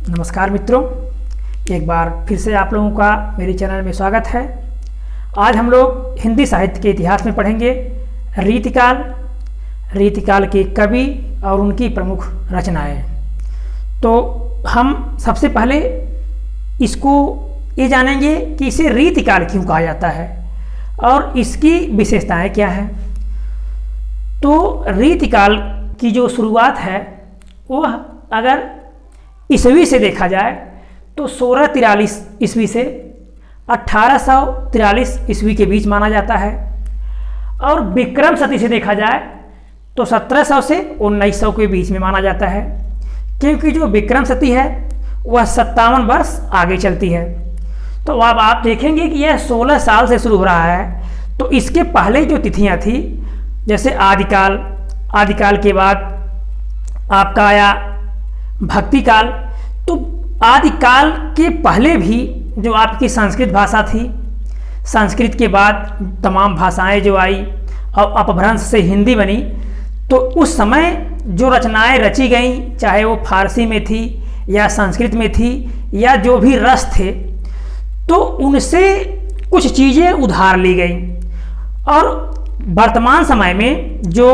नमस्कार मित्रों, एक बार फिर से आप लोगों का मेरे चैनल में स्वागत है। आज हम लोग हिंदी साहित्य के इतिहास में पढ़ेंगे रीतिकाल के कवि और उनकी प्रमुख रचनाएं। तो हम सबसे पहले इसको ये जानेंगे कि इसे रीतिकाल क्यों कहा जाता है और इसकी विशेषताएं क्या हैं। तो रीतिकाल की जो शुरुआत है वह अगर ईस्वी से देखा जाए तो 1643 ईस्वी से 1843 ईस्वी के बीच माना जाता है, और विक्रम शती से देखा जाए तो 1700 से 1900 के बीच में माना जाता है, क्योंकि जो विक्रम शती है वह 57 वर्ष आगे चलती है। तो अब आप देखेंगे कि यह 16 साल से शुरू हो रहा है। तो इसके पहले जो तिथियां थी, जैसे आदिकाल के बाद आपका आया भक्ति काल। तो आदिकाल के पहले भी जो आपकी संस्कृत भाषा थी, संस्कृत के बाद तमाम भाषाएं जो आई और अपभ्रंश से हिंदी बनी, तो उस समय जो रचनाएं रची गईं, चाहे वो फारसी में थी या संस्कृत में थी या जो भी रस थे, तो उनसे कुछ चीज़ें उधार ली गई। और वर्तमान समय में जो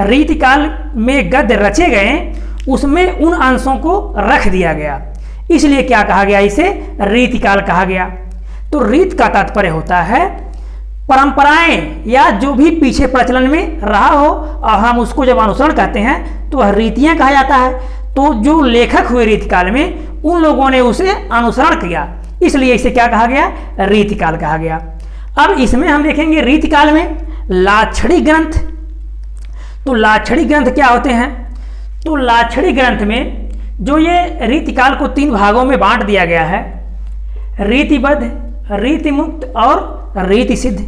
रीतिकाल में गद्य रचे गए उसमें उन अंशों को रख दिया गया, इसलिए क्या कहा गया, इसे रीतिकाल कहा गया। तो रीत का तात्पर्य होता है परंपराएं या जो भी पीछे प्रचलन में रहा हो, और हम उसको जब अनुसरण कहते हैं तो वह रीतियां कहा जाता है। तो जो लेखक हुए रीतिकाल में उन लोगों ने उसे अनुसरण किया, इसलिए इसे क्या कहा गया, रीतिकाल कहा गया। अब इसमें हम देखेंगे रीतिकाल में लाक्षणिक ग्रंथ। तो लाक्षणिक ग्रंथ क्या होते हैं? तो लाक्षणिक ग्रंथ में जो ये रीतिकाल को 3 भागों में बांट दिया गया है, रीतिबद्ध, रीतिमुक्त और रीतिसिद्ध।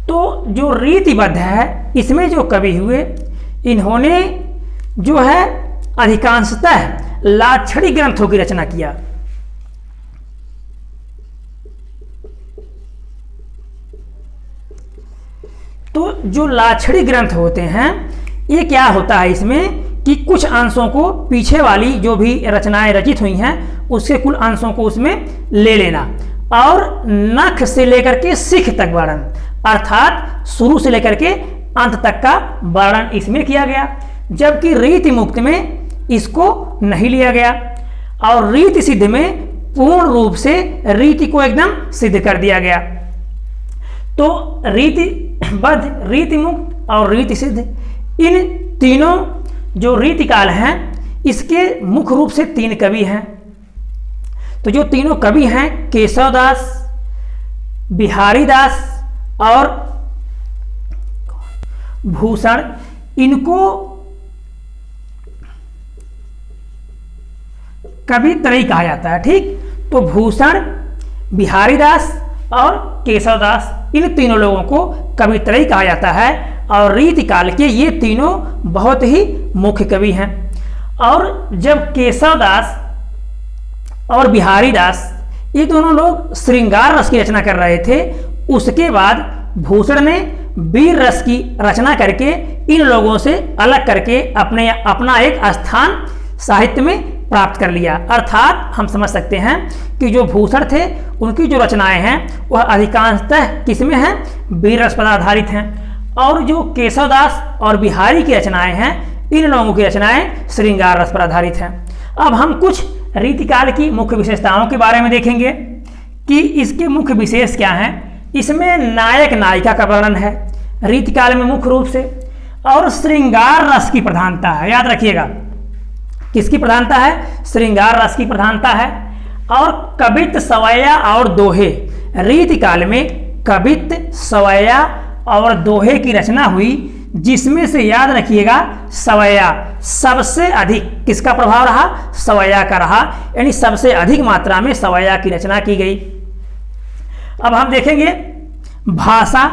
तो जो रीतिबद्ध है इसमें जो कवि हुए, इन्होंने जो है अधिकांशतः लाक्षणिक ग्रंथों की रचना किया। तो जो लाक्षणिक ग्रंथ होते हैं, ये क्या होता है इसमें कि कुछ अंशों को पीछे वाली जो भी रचनाएं रचित हुई हैं उसके कुल अंशों को उसमें ले लेना, और नख से लेकर के सिख तक वर्णन, अर्थात शुरू से लेकर के अंत तक का वर्णन इसमें किया गया। जबकि रीति मुक्त में इसको नहीं लिया गया, और रीति सिद्ध में पूर्ण रूप से रीति को एकदम सिद्ध कर दिया गया। तो रीतिबद्ध, रीति मुक्त और रीति सिद्ध, इन तीनों जो रीतिकाल हैं इसके मुख्य रूप से 3 कवि हैं। तो जो तीनों कवि हैं, केशवदास, बिहारी दास और भूषण, इनको कवि त्रयी कहा जाता है। ठीक, तो भूषण, बिहारी दास और केशवदास, इन तीनों लोगों को कवि त्रयी कहा जाता है। और रीतिकाल के ये तीनों बहुत ही मुख्य कवि हैं। और जब केशवदास और बिहारी दास ये दोनों लोग श्रृंगार रस की रचना कर रहे थे, उसके बाद भूषण ने वीर रस की रचना करके इन लोगों से अलग करके अपना एक स्थान साहित्य में प्राप्त कर लिया। अर्थात हम समझ सकते हैं कि जो भूषण थे उनकी जो रचनाएं हैं वह अधिकांशतः किसमें हैं, वीर रस पर आधारित हैं, और जो केशवदास और बिहारी की रचनाएं हैं, इन लोगों की रचनाएं श्रृंगार रस पर आधारित हैं। अब हम कुछ रीतिकाल की मुख्य विशेषताओं के बारे में देखेंगे कि इसके मुख्य विशेष क्या हैं। इसमें नायक नायिका का वर्णन है रीतिकाल में मुख्य रूप से, और श्रृंगार रस की प्रधानता है। याद रखिएगा, किसकी प्रधानता है, श्रृंगार रस की प्रधानता है। और कवित्त, सवैया और दोहे, रीतिकाल में कवित्त, सवैया और दोहे की रचना हुई, जिसमें से याद रखिएगा सवैया सबसे अधिक, किसका प्रभाव रहा, सवैया का रहा, यानी सबसे अधिक मात्रा में सवैया की रचना की गई। अब हम देखेंगे भाषा।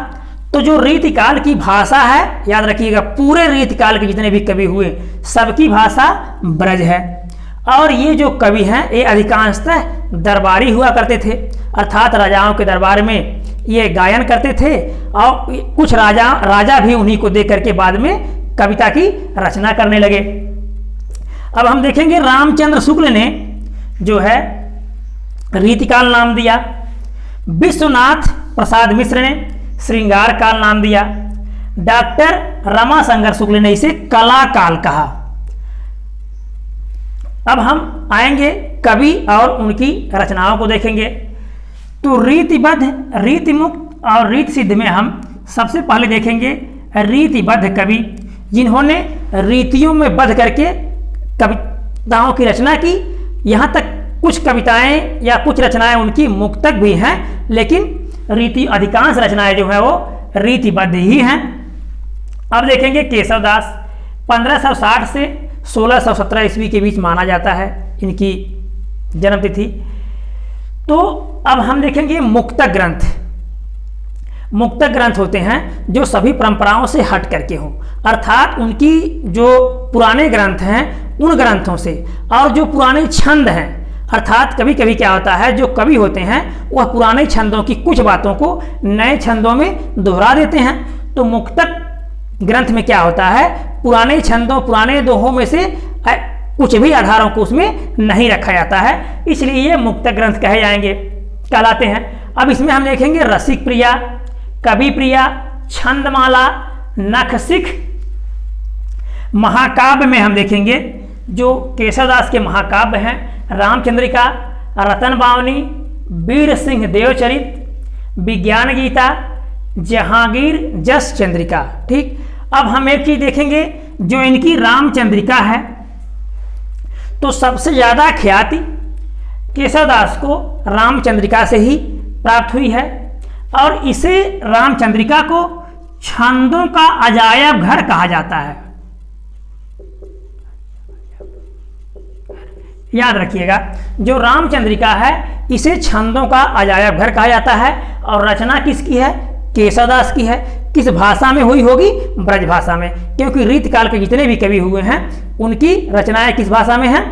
तो जो रीतिकाल की भाषा है, याद रखिएगा पूरे रीतिकाल के जितने भी कवि हुए सबकी भाषा ब्रज है। और ये जो कवि हैं ये अधिकांशतः दरबारी हुआ करते थे, अर्थात राजाओं के दरबार में ये गायन करते थे, और कुछ राजा भी उन्हीं को देख करके बाद में कविता की रचना करने लगे। अब हम देखेंगे रामचंद्र शुक्ल ने जो है रीतिकाल नाम दिया। विश्वनाथ प्रसाद मिश्र ने श्रृंगार काल नाम दिया। डॉक्टर रमाशंकर शुक्ल ने इसे कला काल कहा। अब हम आएंगे कवि और उनकी रचनाओं को देखेंगे। तो रीतिबद्ध, रीतिमुक्त और रीति सिद्ध में हम सबसे पहले देखेंगे रीतिबद्ध कवि, जिन्होंने रीतियों में बद्ध करके कविताओं की रचना की। यहाँ तक कुछ कविताएं या कुछ रचनाएं उनकी मुक्तक भी हैं, लेकिन रीति अधिकांश रचनाएं जो हैं वो रीतिबद्ध ही हैं। अब देखेंगे केशवदास, 1560 से 1617 ईस्वी के बीच माना जाता है इनकी जन्मतिथि। तो अब हम देखेंगे मुक्तक ग्रंथ। मुक्तक ग्रंथ होते हैं जो सभी परंपराओं से हट करके हों, अर्थात उनकी जो पुराने ग्रंथ हैं उन ग्रंथों से, और जो पुराने छंद हैं, अर्थात कभी कभी क्या होता है जो कवि होते हैं वह पुराने छंदों की कुछ बातों को नए छंदों में दोहरा देते हैं। तो मुक्तक ग्रंथ में क्या होता है, पुराने छंदों, पुराने दोहों में से कुछ भी आधारों को उसमें नहीं रखा जाता है, इसलिए ये मुक्तक ग्रंथ कहे जाएंगे, कहलाते हैं। अब इसमें हम देखेंगे रसिक प्रिया, कवि प्रिया, छंदमाला, नखशिख। महाकाव्य में हम देखेंगे जो केशवदास के महाकाव्य हैं, रामचंद्रिका, रतन बावनी, वीर सिंह देवचरित, विज्ञान गीता, जहांगीर जस चंद्रिका। ठीक, अब हम एक चीज देखेंगे, जो इनकी रामचंद्रिका है तो सबसे ज्यादा ख्याति केशवदास को रामचंद्रिका से ही प्राप्त हुई है, और इसे रामचंद्रिका को छंदों का अजायब घर कहा जाता है। याद रखिएगा, जो रामचंद्रिका है इसे छंदों का अजायब घर कहा जाता है, और रचना किसकी है, केशवदास की है। किस भाषा में हुई होगी, ब्रज भाषा में, क्योंकि रीतिकाल के जितने भी कवि हुए हैं उनकी रचनाएं किस भाषा में हैं,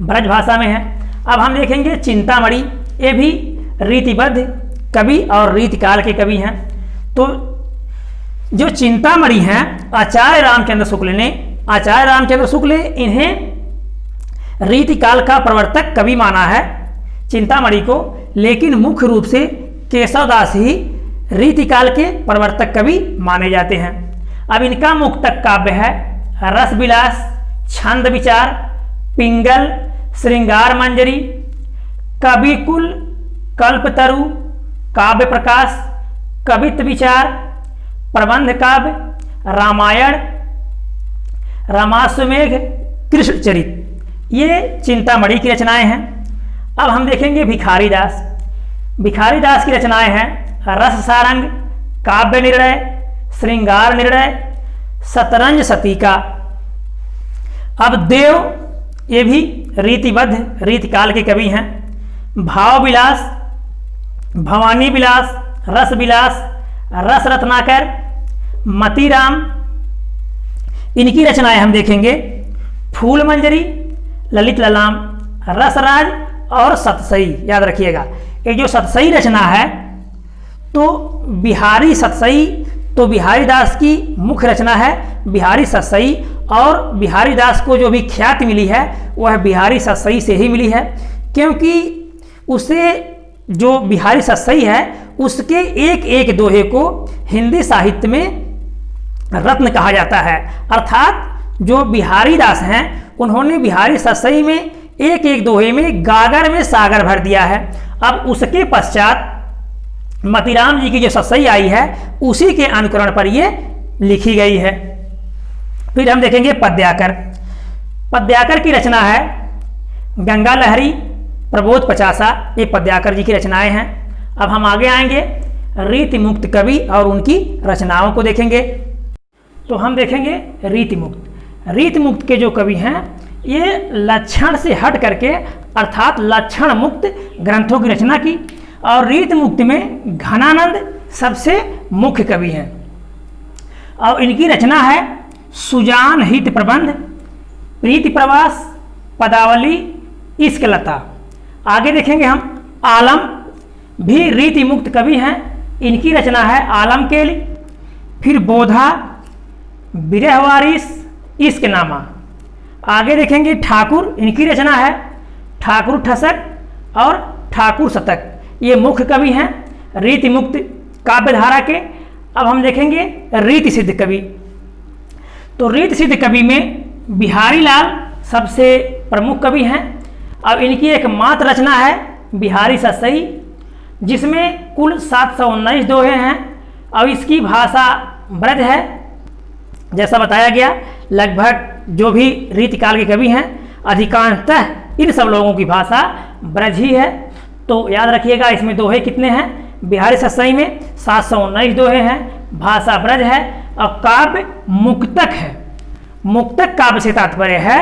ब्रज भाषा में हैं। अब हम देखेंगे चिंतामणि, ये भी रीतिबद्ध कवि और रीतिकाल के कवि हैं। तो जो चिंतामणि हैं, आचार्य रामचंद्र शुक्ल ने, आचार्य रामचंद्र शुक्ल इन्हें रीतिकाल का प्रवर्तक कवि माना है चिंतामणि को, लेकिन मुख्य रूप से केशवदास ही रीतिकाल के प्रवर्तक कवि माने जाते हैं। अब इनका मुक्तक काव्य है रस विलास, छंद विचार, पिंगल, श्रृंगार मंजरी, कविकुल, कल्पतरु, काव्य प्रकाश, कवित्व विचार, प्रबंध काव्य, रामायण, रामाश्वमेघ, कृष्ण चरित, ये चिंतामणि की रचनाएं हैं। अब हम देखेंगे भिखारीदास। भिखारीदास की रचनाएं हैं रस सारंग, काव्य निर्णय, श्रृंगार निर्णय, शतरंज सतीका। अब देव, ये भी रीतिबद्ध रीतिकाल के कवि हैं। भाव विलास, भवानी विलास, रस विलास, रस रत्नाकर, मतीराम, इनकी रचनाएं हम देखेंगे फूल मंजरी, ललित ललाम, रसराज और सतसई। याद रखिएगा, ये जो सतसई रचना है तो बिहारी सतसई, तो बिहारी दास की मुख्य रचना है बिहारी सतसई, और बिहारी दास को जो भी ख्याति मिली है वह बिहारी सतसई से ही मिली है, क्योंकि उसे जो बिहारी सतसई है उसके एक एक दोहे को हिंदी साहित्य में रत्न कहा जाता है। अर्थात जो बिहारी दास हैं उन्होंने बिहारी सतसई में एक एक दोहे में गागर में सागर भर दिया है। अब उसके पश्चात मतीराम जी की जो सतसई आई है उसी के अनुकरण पर ये लिखी गई है। फिर हम देखेंगे पद्याकर। पद्याकर की रचना है गंगा लहरी, प्रबोध पचासा, ये पद्याकर जी की रचनाएं हैं। अब हम आगे आएंगे रीतिमुक्त कवि और उनकी रचनाओं को देखेंगे। तो हम देखेंगे रीतिमुक्त। रीतिमुक्त के जो कवि हैं ये लक्षण से हट करके अर्थात लक्षण मुक्त ग्रंथों की रचना की, और रीतिमुक्त में घनानंद सबसे मुख्य कवि हैं, और इनकी रचना है सुजान हित प्रबंध, प्रीति प्रवास, पदावली, इश्क लता। आगे देखेंगे हम आलम भी रीतिमुक्त कवि हैं, इनकी रचना है आलम केल, फिर बोधा, बिरह वारिस, इश्क नामा। आगे देखेंगे ठाकुर, इनकी रचना है ठाकुर ठसक और ठाकुर शतक, ये मुख्य कवि हैं रीति मुक्त काव्यधारा के। अब हम देखेंगे रीति सिद्ध कवि। तो रीति सिद्ध कवि में बिहारी लाल सबसे प्रमुख कवि हैं। अब इनकी एक मात्र रचना है बिहारी सतसई, जिसमें कुल 719 दोहे हैं और इसकी भाषा ब्रज है। जैसा बताया गया, लगभग जो भी रीतिकाल के कवि हैं अधिकांशतः इन सब लोगों की भाषा ब्रज ही है। तो याद रखिएगा, इसमें दोहे कितने हैं? बिहारी सतसई में 719 दोहे हैं, भाषा ब्रज है और काव्य मुक्तक है। मुक्तक काव्य से तात्पर्य है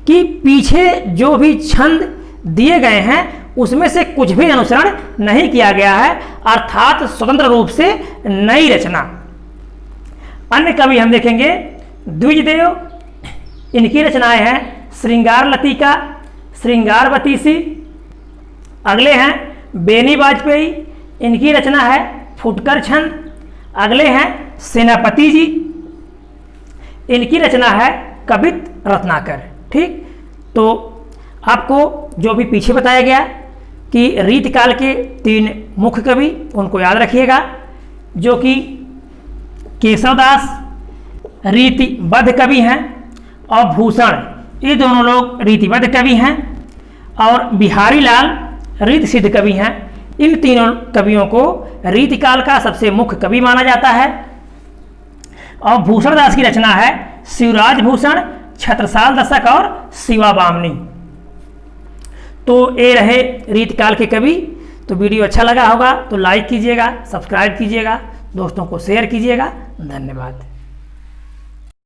कि पीछे जो भी छंद दिए गए हैं उसमें से कुछ भी अनुसरण नहीं किया गया है, अर्थात स्वतंत्र रूप से नई रचना। अन्य कवि हम देखेंगे द्विजदेव, इनकी रचनाएं हैं श्रृंगार लतिका, श्रृंगारवती सी। अगले हैं बेनी वाजपेयी, इनकी रचना है फुटकर छंद। अगले हैं सेनापति जी, इनकी रचना है कवित रत्नाकर। ठीक, तो आपको जो भी पीछे बताया गया कि रीतिकाल के 3 मुख्य कवि, उनको याद रखिएगा, जो कि केशवदास रीतिबद्ध कवि हैं और भूषण, ये दोनों लोग रीतिबद्ध कवि हैं, और बिहारी लाल रीति सिद्ध कवि हैं। इन तीनों कवियों को रीतिकाल का सबसे मुख्य कवि माना जाता है। और भूषण दास की रचना है शिवराज भूषण, छत्रसाल दशक और शिवा बामनी। तो ये रहे रीतिकाल के कवि। तो वीडियो अच्छा लगा होगा तो लाइक कीजिएगा, सब्सक्राइब कीजिएगा, दोस्तों को शेयर कीजिएगा। धन्यवाद।